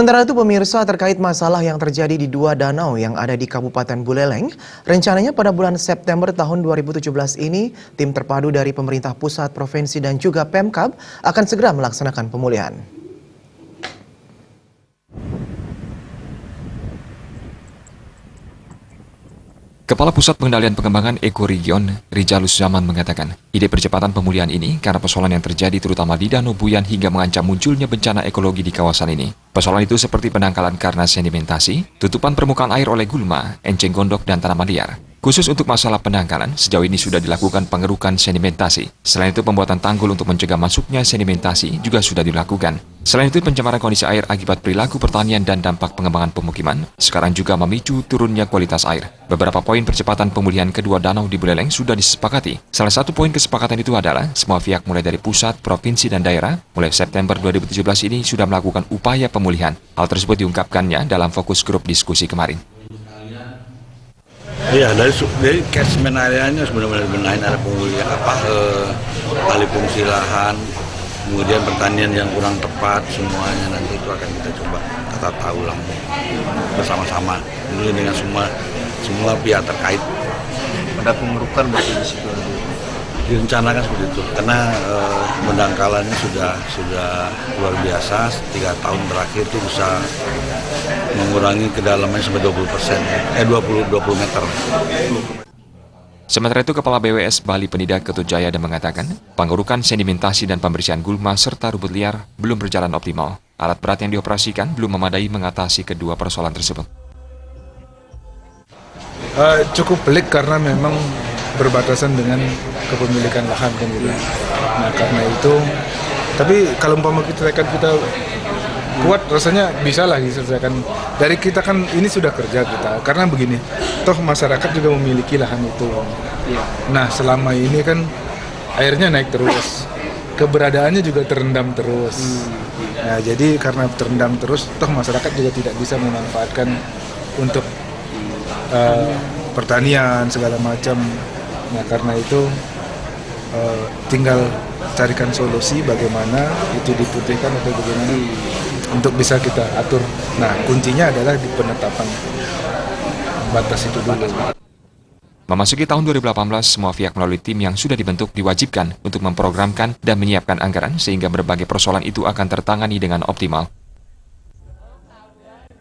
Sementara itu pemirsa, terkait masalah yang terjadi di dua danau yang ada di Kabupaten Buleleng, rencananya pada bulan September tahun 2017 ini, tim terpadu dari pemerintah pusat, provinsi dan juga Pemkab akan segera melaksanakan pemulihan. Kepala Pusat Pengendalian Pengembangan Ekoregion, Rijalus Zaman mengatakan, ide percepatan pemulihan ini karena persoalan yang terjadi terutama di Danau Buyan hingga mengancam munculnya bencana ekologi di kawasan ini. Persoalan itu seperti pendangkalan karena sedimentasi, tutupan permukaan air oleh gulma, enceng gondok, dan tanaman liar. Khusus untuk masalah pendangkalan, sejauh ini sudah dilakukan pengerukan sedimentasi. Selain itu, pembuatan tanggul untuk mencegah masuknya sedimentasi juga sudah dilakukan. Selain itu, pencemaran kondisi air akibat perilaku pertanian dan dampak pengembangan pemukiman sekarang juga memicu turunnya kualitas air. Beberapa poin percepatan pemulihan kedua danau di Buleleng sudah disepakati. Salah satu poin kesepakatan itu adalah semua pihak mulai dari pusat, provinsi, dan daerah mulai September 2017 ini sudah melakukan upaya pemulihan. Hal tersebut diungkapkannya dalam fokus grup diskusi kemarin. Iya, dari catchment area-nya sebenarnya benahin ada pemulihan alih fungsi lahan, kemudian pertanian yang kurang tepat, semuanya nanti itu akan kita coba tata ulang bersama-sama dengan semua pihak terkait. Ada pengerukan berarti di situ. Direncanakan seperti itu karena pendangkalannya sudah luar biasa. 3 tahun terakhir itu bisa mengurangi kedalamannya sampai 20 meter. Sementara itu, Kepala BWS Bali Penidak Ketut Jaya mengatakan, pengerukan sedimentasi dan pembersihan gulma serta rumput liar belum berjalan optimal. Alat berat yang dioperasikan belum memadai mengatasi kedua persoalan tersebut. Cukup pelik karena memang berbatasan dengan kepemilikan lahan kan gitu. Nah karena itu, tapi kalau umpama kita kuat rasanya bisa lah diselesaikan. Dari kita kan ini sudah kerja kita, karena begini, toh masyarakat juga memiliki lahan itu. Nah selama ini kan airnya naik terus, keberadaannya juga terendam terus. Nah jadi karena terendam terus, toh masyarakat juga tidak bisa memanfaatkan untuk pertanian segala macam. Nah karena itu tinggal carikan solusi bagaimana itu diputihkan atau bagaimana untuk bisa kita atur. Nah kuncinya adalah di penetapan batas itu dulu. Memasuki tahun 2018, semua pihak melalui tim yang sudah dibentuk diwajibkan untuk memprogramkan dan menyiapkan anggaran sehingga berbagai persoalan itu akan tertangani dengan optimal.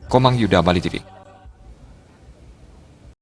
Komang Yuda, Bali TV.